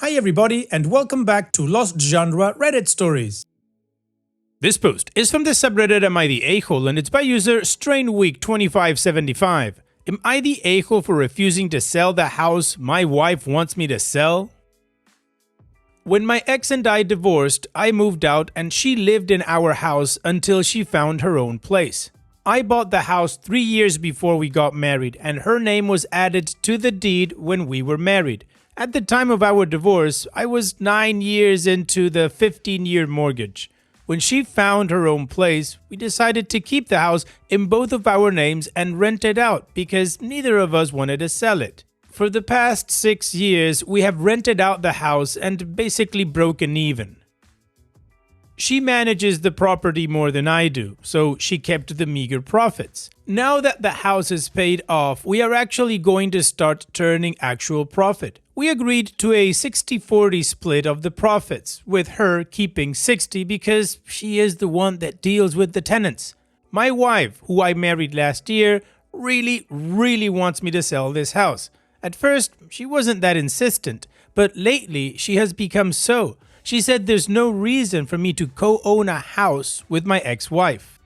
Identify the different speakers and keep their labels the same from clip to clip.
Speaker 1: Hi everybody and welcome back to Lost Genre Reddit Stories. This post is from the subreddit Am I the A-hole and it's by user StrainWeek2575. Am I the a-hole for refusing to sell the house my wife wants me to sell? When my ex and I divorced, I moved out and she lived in our house until she found her own place. I bought the house 3 years before we got married and her name was added to the deed when we were married. At the time of our divorce, I was 9 years into the 15-year mortgage. When she found her own place, we decided to keep the house in both of our names and rent it out because neither of us wanted to sell it. For the past 6 years, we have rented out the house and basically broken even. She manages the property more than I do, so she kept the meager profits. Now that the house is paid off, we are actually going to start turning actual profit. We agreed to a 60-40 split of the profits, with her keeping 60 because she is the one that deals with the tenants. My wife, who I married last year, really wants me to sell this house. At first, she wasn't that insistent, but lately she has become so. She said there's no reason for me to co-own a house with my ex-wife.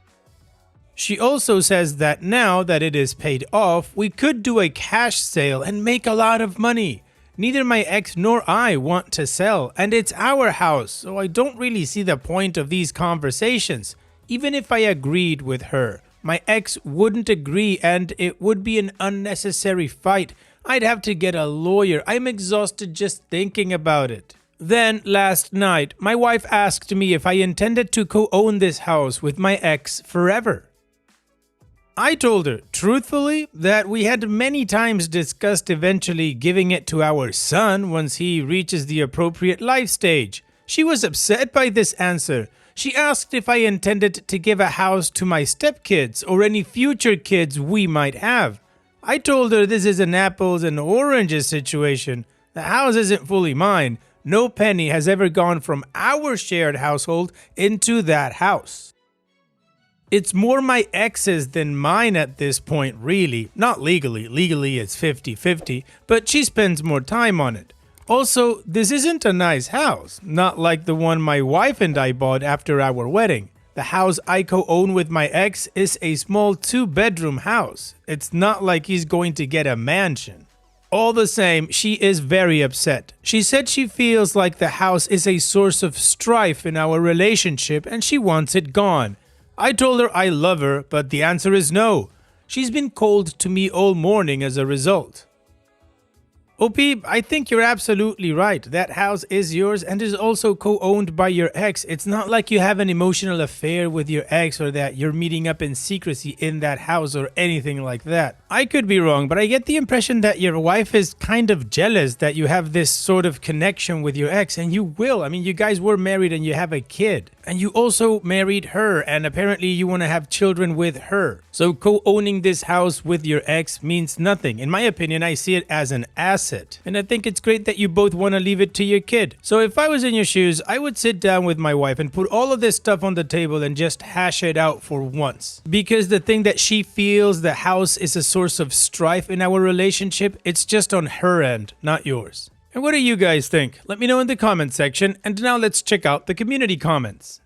Speaker 1: She also says that now that it is paid off, we could do a cash sale and make a lot of money. Neither my ex nor I want to sell, and it's our house, so I don't really see the point of these conversations. Even if I agreed with her, my ex wouldn't agree and it would be an unnecessary fight. I'd have to get a lawyer. I'm exhausted just thinking about it. Then, last night, my wife asked me if I intended to co-own this house with my ex forever. I told her, truthfully, that we had many times discussed eventually giving it to our son once he reaches the appropriate life stage. She was upset by this answer. She asked if I intended to give a house to my stepkids or any future kids we might have. I told her this is an apples and oranges situation. The house isn't fully mine. No penny has ever gone from our shared household into that house. It's more my ex's than mine at this point, really. Not legally. Legally it's 50-50, but she spends more time on it. Also, this isn't a nice house. Not like the one my wife and I bought after our wedding. The house I co-own with my ex is a small 2-bedroom house. It's not like he's going to get a mansion. All the same, she is very upset. She said she feels like the house is a source of strife in our relationship and she wants it gone. I told her I love her, but the answer is no. She's been cold to me all morning as a result. OP, I think you're absolutely right. That house is yours and is also co-owned by your ex. It's not like you have an emotional affair with your ex or that you're meeting up in secrecy in that house or anything like that. I could be wrong, but I get the impression that your wife is kind of jealous that you have this sort of connection with your ex, and you will. I mean, you guys were married and you have a kid. And you also married her, and apparently you want to have children with her. So co-owning this house with your ex means nothing. In my opinion, I see it as an asset. And I think it's great that you both want to leave it to your kid. So if I was in your shoes, I would sit down with my wife and put all of this stuff on the table and just hash it out for once. Because the thing that she feels the house is a source of strife in our relationship, it's just on her end, not yours. And what do you guys think? Let me know in the comment section, and now let's check out the community comments.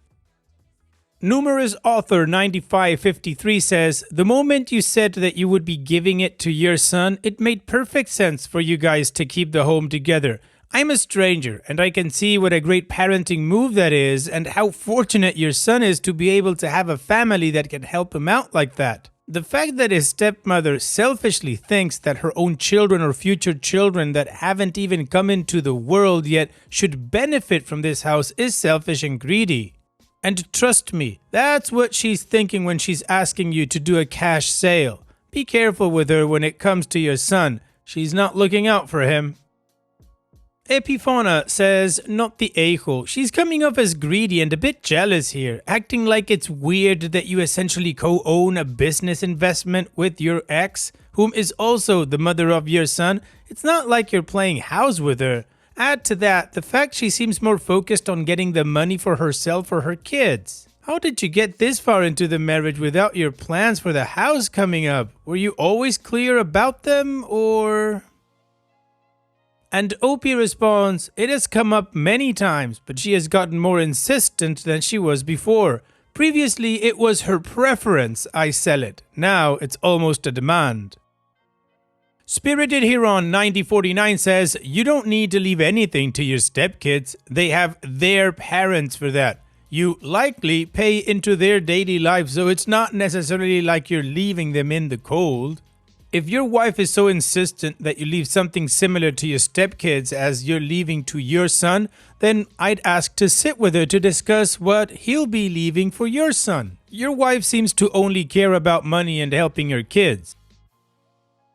Speaker 1: Numerous Author 9553 says, the moment you said that you would be giving it to your son, it made perfect sense for you guys to keep the home together. I'm a stranger, and I can see what a great parenting move that is, and how fortunate your son is to be able to have a family that can help him out like that. The fact that his stepmother selfishly thinks that her own children or future children that haven't even come into the world yet should benefit from this house is selfish and greedy. And trust me, that's what she's thinking when she's asking you to do a cash sale. Be careful with her when it comes to your son. She's not looking out for him. Epiphona says, not the a-hole. She's coming off as greedy and a bit jealous here, acting like it's weird that you essentially co-own a business investment with your ex, whom is also the mother of your son. It's not like you're playing house with her. Add to that the fact she seems more focused on getting the money for herself or her kids. How did you get this far into the marriage without your plans for the house coming up? Were you always clear about them, or... And OP responds, "It has come up many times, but she has gotten more insistent than she was before. Previously, it was her preference I sell it. Now it's almost a demand." Spirited Heron 9049 says, "You don't need to leave anything to your stepkids. They have their parents for that. You likely pay into their daily life, so it's not necessarily like you're leaving them in the cold. If your wife is so insistent that you leave something similar to your stepkids as you're leaving to your son, then I'd ask to sit with her to discuss what he'll be leaving for your son. Your wife seems to only care about money and helping your kids."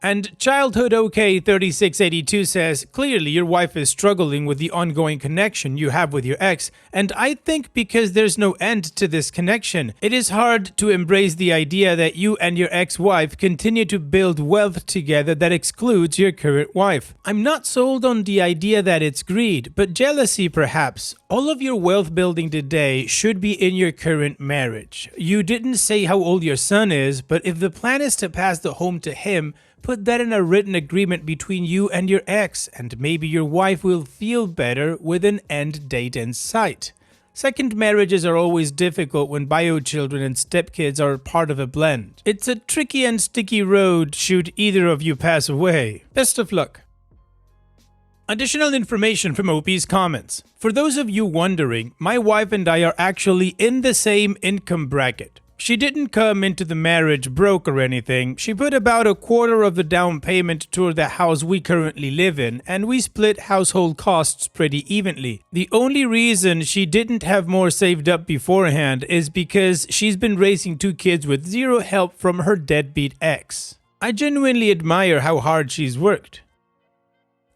Speaker 1: And Childhood OK 3682 says, "Clearly your wife is struggling with the ongoing connection you have with your ex, and I think because there's no end to this connection, it is hard to embrace the idea that you and your ex-wife continue to build wealth together that excludes your current wife. I'm not sold on the idea that it's greed, but jealousy perhaps. All of your wealth building today should be in your current marriage. You didn't say how old your son is, but if the plan is to pass the home to him, put that in a written agreement between you and your ex, and maybe your wife will feel better with an end date in sight. Second marriages are always difficult when bio children and stepkids are part of a blend. It's a tricky and sticky road should either of you pass away. Best of luck." Additional information from OP's comments. "For those of you wondering, my wife and I are actually in the same income bracket. She didn't come into the marriage broke or anything. She put about a quarter of the down payment toward the house we currently live in, and we split household costs pretty evenly. The only reason she didn't have more saved up beforehand is because she's been raising 2 kids with zero help from her deadbeat ex. I genuinely admire how hard she's worked.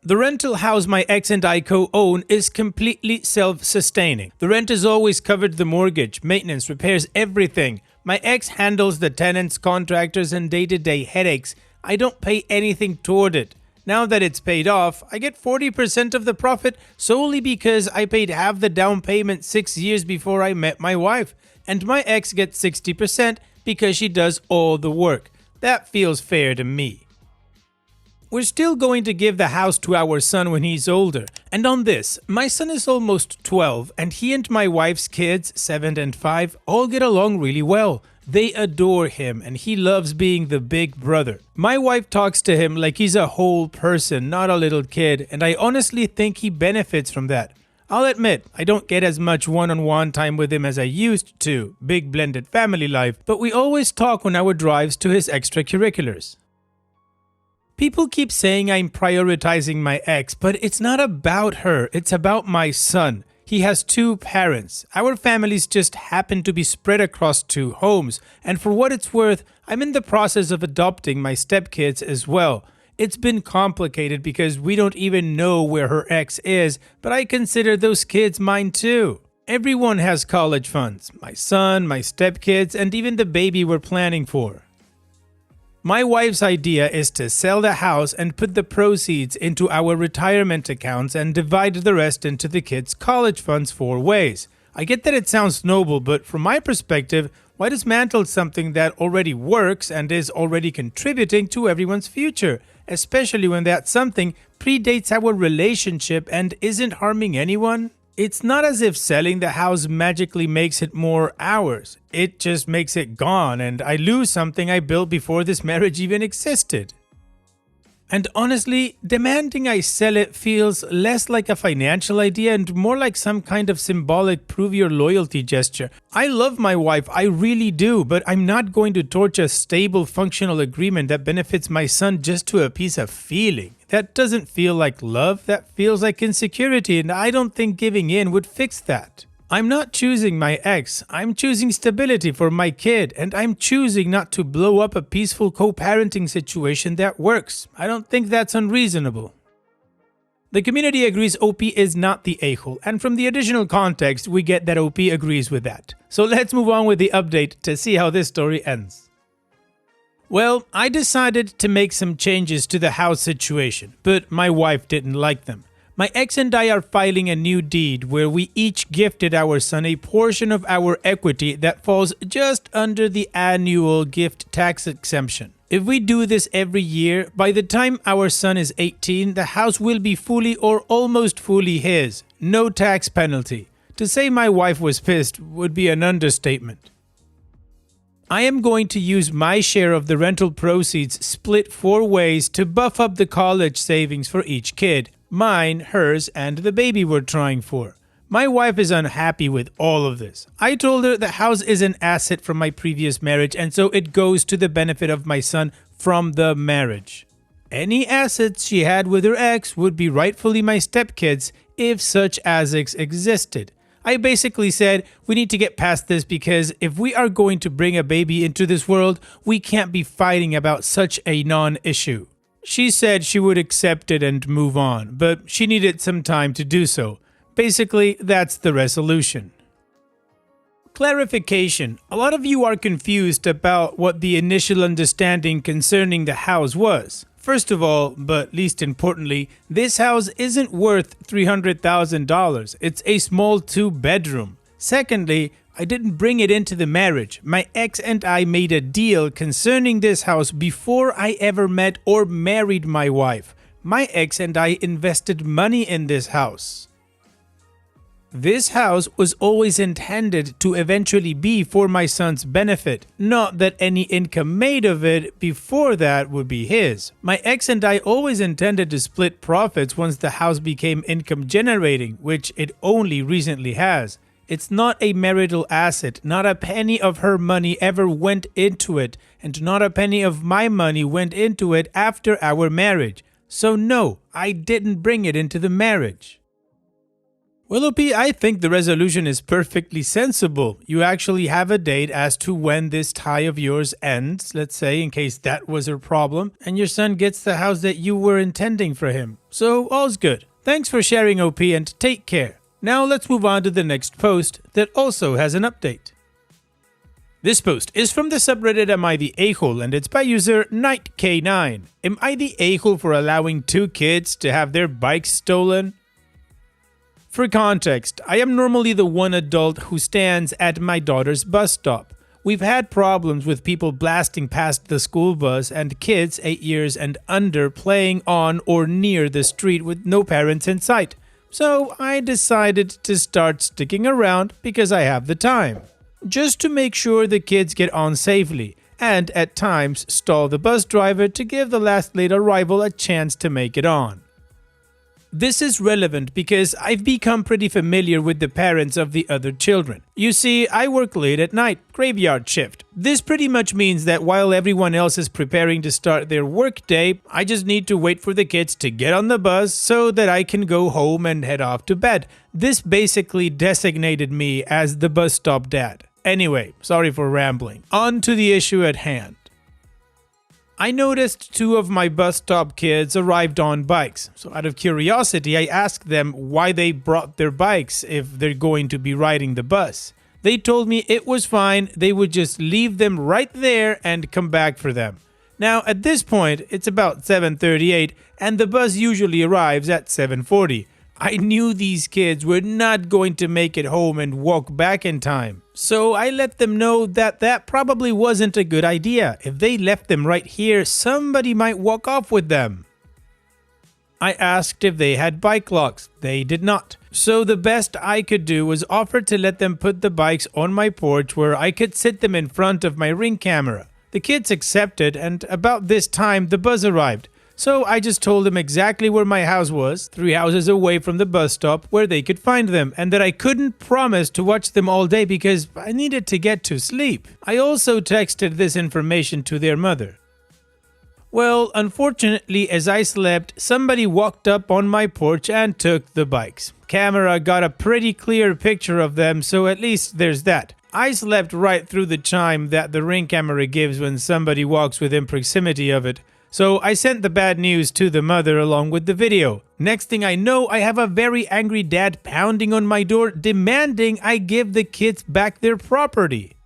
Speaker 1: The rental house my ex and I co-own is completely self-sustaining. The rent has always covered the mortgage, maintenance, repairs, everything. My ex handles the tenants, contractors, and day-to-day headaches. I don't pay anything toward it. Now that it's paid off, I get 40% of the profit solely because I paid half the down payment 6 years before I met my wife, and my ex gets 60% because she does all the work. That feels fair to me. We're still going to give the house to our son when he's older. And on this, my son is almost 12, and he and my wife's kids, 7 and 5, all get along really well. They adore him, and he loves being the big brother. My wife talks to him like he's a whole person, not a little kid, and I honestly think he benefits from that. I'll admit, I don't get as much one-on-one time with him as I used to, big blended family life, but we always talk on our drives to his extracurriculars. People keep saying I'm prioritizing my ex, but it's not about her, it's about my son. He has 2 parents. Our families just happen to be spread across 2 homes, and for what it's worth, I'm in the process of adopting my stepkids as well. It's been complicated because we don't even know where her ex is, but I consider those kids mine too. Everyone has college funds. My son, my stepkids, and even the baby we're planning for. My wife's idea is to sell the house and put the proceeds into our retirement accounts and divide the rest into the kids' college funds 4 ways. I get that it sounds noble, but from my perspective, why dismantle something that already works and is already contributing to everyone's future, especially when that something predates our relationship and isn't harming anyone? It's not as if selling the house magically makes it more ours. It just makes it gone, and I lose something I built before this marriage even existed. And honestly, demanding I sell it feels less like a financial idea and more like some kind of symbolic prove your loyalty gesture. I love my wife, I really do, but I'm not going to torch a stable, functional agreement that benefits my son just to appease a feeling. That doesn't feel like love, that feels like insecurity, and I don't think giving in would fix that. I'm not choosing my ex, I'm choosing stability for my kid, and I'm choosing not to blow up a peaceful co-parenting situation that works. I don't think that's unreasonable. The community agrees OP is not the a-hole, and from the additional context, we get that OP agrees with that. So let's move on with the update to see how this story ends. Well, I decided to make some changes to the house situation, but my wife didn't like them. My ex and I are filing a new deed where we each gifted our son a portion of our equity that falls just under the annual gift tax exemption. If we do this every year, by the time our son is 18, the house will be fully or almost fully his. No tax penalty. To say my wife was pissed would be an understatement. I am going to use my share of the rental proceeds split 4 ways to buff up the college savings for each kid. Mine, hers, and the baby we're trying for. My wife is unhappy with all of this. I told her the house is an asset from my previous marriage, and so it goes to the benefit of my son from the marriage. Any assets she had with her ex would be rightfully my stepkids if such assets existed. I basically said we need to get past this because if we are going to bring a baby into this world, we can't be fighting about such a non-issue. She said she would accept it and move on, but she needed some time to do so. Basically, that's the resolution. Clarification. A lot of you are confused about what the initial understanding concerning the house was. First of all, but least importantly, this house isn't worth $300,000. It's a small 2-bedroom. Secondly, I didn't bring it into the marriage. My ex and I made a deal concerning this house before I ever met or married my wife. My ex and I invested money in this house. This house was always intended to eventually be for my son's benefit, not that any income made of it before that would be his. My ex and I always intended to split profits once the house became income generating, which it only recently has. It's not a marital asset. Not a penny of her money ever went into it, and not a penny of my money went into it after our marriage. So no, I didn't bring it into the marriage. Well, OP, I think the resolution is perfectly sensible. You actually have a date as to when this tie of yours ends, let's say, in case that was her problem, and your son gets the house that you were intending for him. So, all's good. Thanks for sharing, OP, and take care. Now let's move on to the next post that also has an update. This post is from the subreddit Am I the A-hole, and it's by user KnightK9. Am I the a-hole for allowing 2 kids to have their bikes stolen? For context, I am normally the one adult who stands at my daughter's bus stop. We've had problems with people blasting past the school bus and kids 8 years and under playing on or near the street with no parents in sight. So I decided to start sticking around because I have the time. Just to make sure the kids get on safely, and at times stall the bus driver to give the last late arrival a chance to make it on. This is relevant because I've become pretty familiar with the parents of the other children. You see, I work late at night, graveyard shift. This pretty much means that while everyone else is preparing to start their work day, I just need to wait for the kids to get on the bus so that I can go home and head off to bed. This basically designated me as the bus stop dad. Anyway, sorry for rambling. On to the issue at hand. I noticed 2 of my bus stop kids arrived on bikes, so out of curiosity I asked them why they brought their bikes if they're going to be riding the bus. They told me it was fine, they would just leave them right there and come back for them. Now at this point it's about 7:38 and the bus usually arrives at 7:40. I knew these kids were not going to make it home and walk back in time. So I let them know that that probably wasn't a good idea. If they left them right here, somebody might walk off with them. I asked if they had bike locks. They did not. So the best I could do was offer to let them put the bikes on my porch where I could sit them in front of my Ring camera. The kids accepted, and about this time the bus arrived. So I just told them exactly where my house was, 3 houses away from the bus stop, where they could find them, and that I couldn't promise to watch them all day because I needed to get to sleep. I also texted this information to their mother. Well, unfortunately, as I slept, somebody walked up on my porch and took the bikes. Camera got a pretty clear picture of them, so at least there's that. I slept right through the chime that the Ring camera gives when somebody walks within proximity of it. So I sent the bad news to the mother along with the video. Next thing I know, I have a very angry dad pounding on my door demanding I give the kids back their property.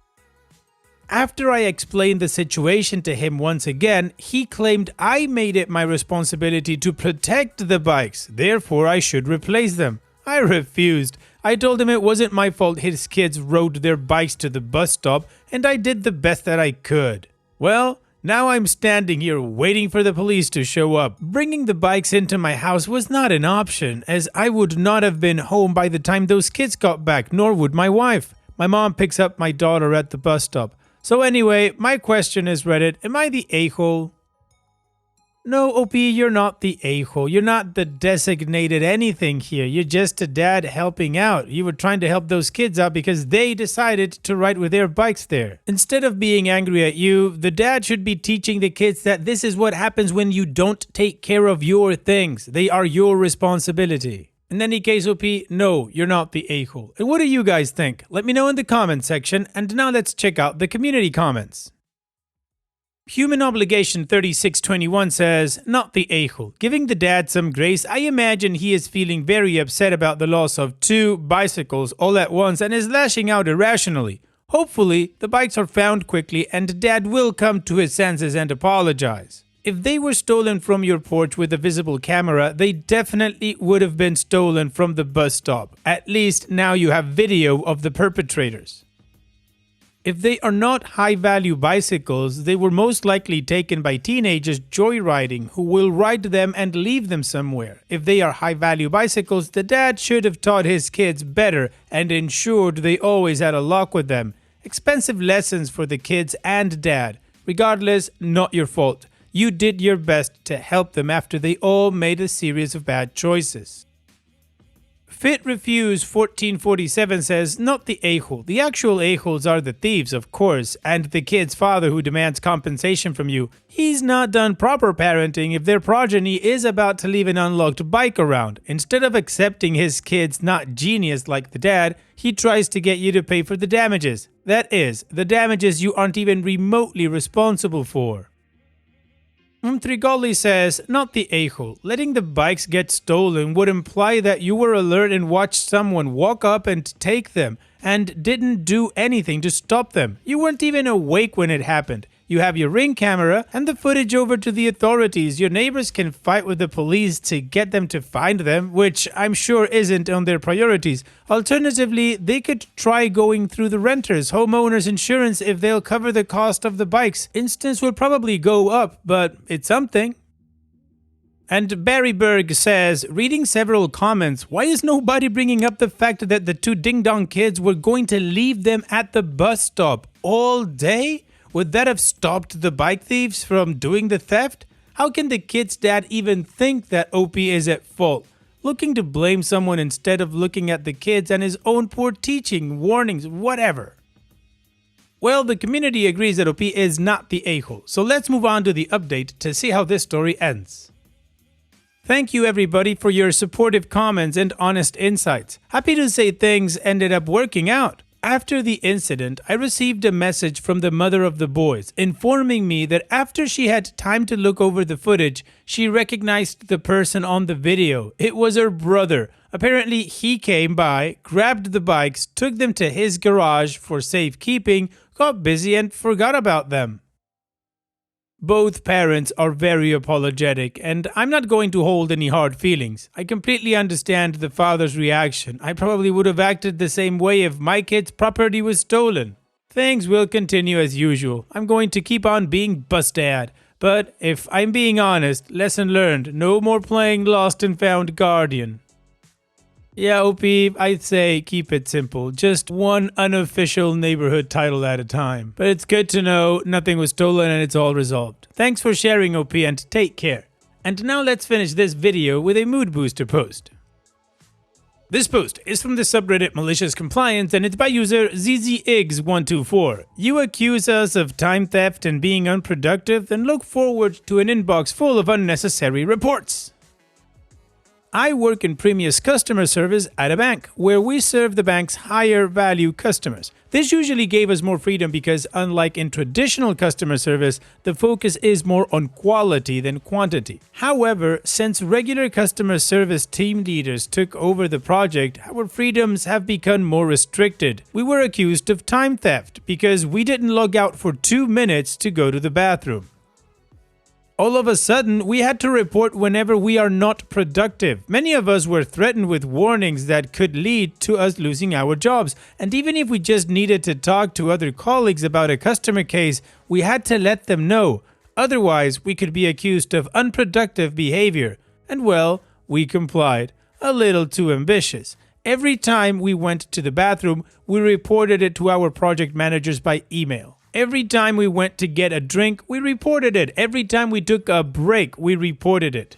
Speaker 1: After I explained the situation to him once again, he claimed I made it my responsibility to protect the bikes, therefore I should replace them. I refused. I told him it wasn't my fault his kids rode their bikes to the bus stop, and I did the best that I could. Well, Now I'm standing here waiting for the police to show up. Bringing the bikes into my house was not an option, as I would not have been home by the time those kids got back, nor would my wife. My mom picks up my daughter at the bus stop. So anyway, my question is, Reddit, am I the a-hole? No, OP, you're not the a-hole. You're not the designated anything here. You're just a dad helping out. You were trying to help those kids out because they decided to ride with their bikes there. Instead of being angry at you, the dad should be teaching the kids that this is what happens when you don't take care of your things. They are your responsibility. In any case, OP, no, you're not the a-hole. And what do you guys think? Let me know in the comment section. And now let's check out the community comments. Human Obligation 3621 says, not the a-hole. Giving the dad some grace, I imagine he is feeling very upset about the loss of 2 bicycles all at once and is lashing out irrationally. Hopefully, the bikes are found quickly and dad will come to his senses and apologize. If they were stolen from your porch with a visible camera, they definitely would have been stolen from the bus stop. At least now you have video of the perpetrators. If they are not high-value bicycles, they were most likely taken by teenagers joyriding who will ride them and leave them somewhere. If they are high-value bicycles, the dad should have taught his kids better and ensured they always had a lock with them. Expensive lessons for the kids and dad. Regardless, not your fault. You did your best to help them after they all made a series of bad choices. Fit Refuse 1447 says, not the a-hole. The actual a-holes are the thieves, of course, and the kid's father who demands compensation from you. He's not done proper parenting if their progeny is about to leave an unlocked bike around. Instead of accepting his kid's not genius like the dad, he tries to get you to pay for the damages. That is, the damages you aren't even remotely responsible for. Trigoli says, not the a-hole. Letting the bikes get stolen would imply that you were alert and watched someone walk up and take them and didn't do anything to stop them. You weren't even awake when it happened. You have your Ring camera and the footage over to the authorities. Your neighbors can fight with the police to get them to find them, which I'm sure isn't on their priorities. Alternatively, they could try going through the renters, homeowners insurance if they'll cover the cost of the bikes. Instance will probably go up, but it's something. And Barry Berg says, reading several comments, why is nobody bringing up the fact that the 2 ding-dong kids were going to leave them at the bus stop all day? Would that have stopped the bike thieves from doing the theft? How can the kid's dad even think that OP is at fault? Looking to blame someone instead of looking at the kids and his own poor teaching, warnings, whatever. Well, the community agrees that OP is not the a-hole, so let's move on to the update to see how this story ends. Thank you everybody for your supportive comments and honest insights. Happy to say things ended up working out. After the incident, I received a message from the mother of the boys informing me that after she had time to look over the footage, she recognized the person on the video. It was her brother. Apparently, he came by, grabbed the bikes, took them to his garage for safekeeping, got busy and forgot about them. Both parents are very apologetic, and I'm not going to hold any hard feelings. I completely understand the father's reaction. I probably would have acted the same way if my kid's property was stolen. Things will continue as usual. I'm going to keep on being bus dad. But if I'm being honest, lesson learned, no more playing Lost and Found Guardian. Yeah, OP, I'd say keep it simple. Just one unofficial neighborhood title at a time. But it's good to know nothing was stolen and it's all resolved. Thanks for sharing, OP, and take care. And now let's finish this video with a mood booster post. This post is from the subreddit Malicious Compliance and it's by user ZZIGS124. You accuse us of time theft and being unproductive and look forward to an inbox full of unnecessary reports. I work in Premius customer service at a bank, where we serve the bank's higher value customers. This usually gave us more freedom because unlike in traditional customer service, the focus is more on quality than quantity. However, since regular customer service team leaders took over the project, our freedoms have become more restricted. We were accused of time theft because we didn't log out for 2 minutes to go to the bathroom. All of a sudden, we had to report whenever we are not productive. Many of us were threatened with warnings that could lead to us losing our jobs. And even if we just needed to talk to other colleagues about a customer case, we had to let them know. Otherwise, we could be accused of unproductive behavior. And well, we complied. A little too ambitious. Every time we went to the bathroom, we reported it to our project managers by email. Every time we went to get a drink, we reported it. Every time we took a break, we reported it.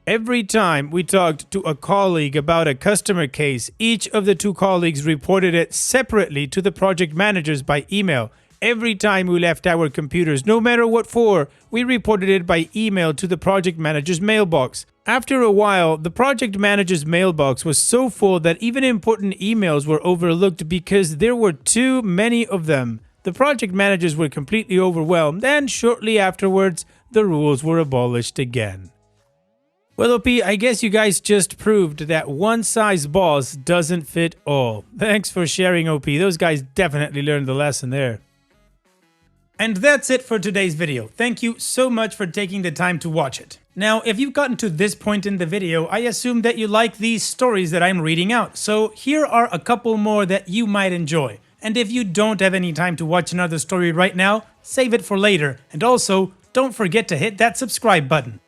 Speaker 1: Every time we talked to a colleague about a customer case, each of the two colleagues reported it separately to the project managers by email. Every time we left our computers, no matter what for, we reported it by email to the project manager's mailbox. After a while, the project manager's mailbox was so full that even important emails were overlooked because there were too many of them. The project managers were completely overwhelmed, and shortly afterwards, the rules were abolished again. Well, OP, I guess you guys just proved that one-size boss doesn't fit all. Thanks for sharing, OP. Those guys definitely learned the lesson there. And that's it for today's video. Thank you so much for taking the time to watch it. Now, if you've gotten to this point in the video, I assume that you like these stories that I'm reading out. So here are a couple more that you might enjoy. And if you don't have any time to watch another story right now, save it for later. And also, don't forget to hit that subscribe button.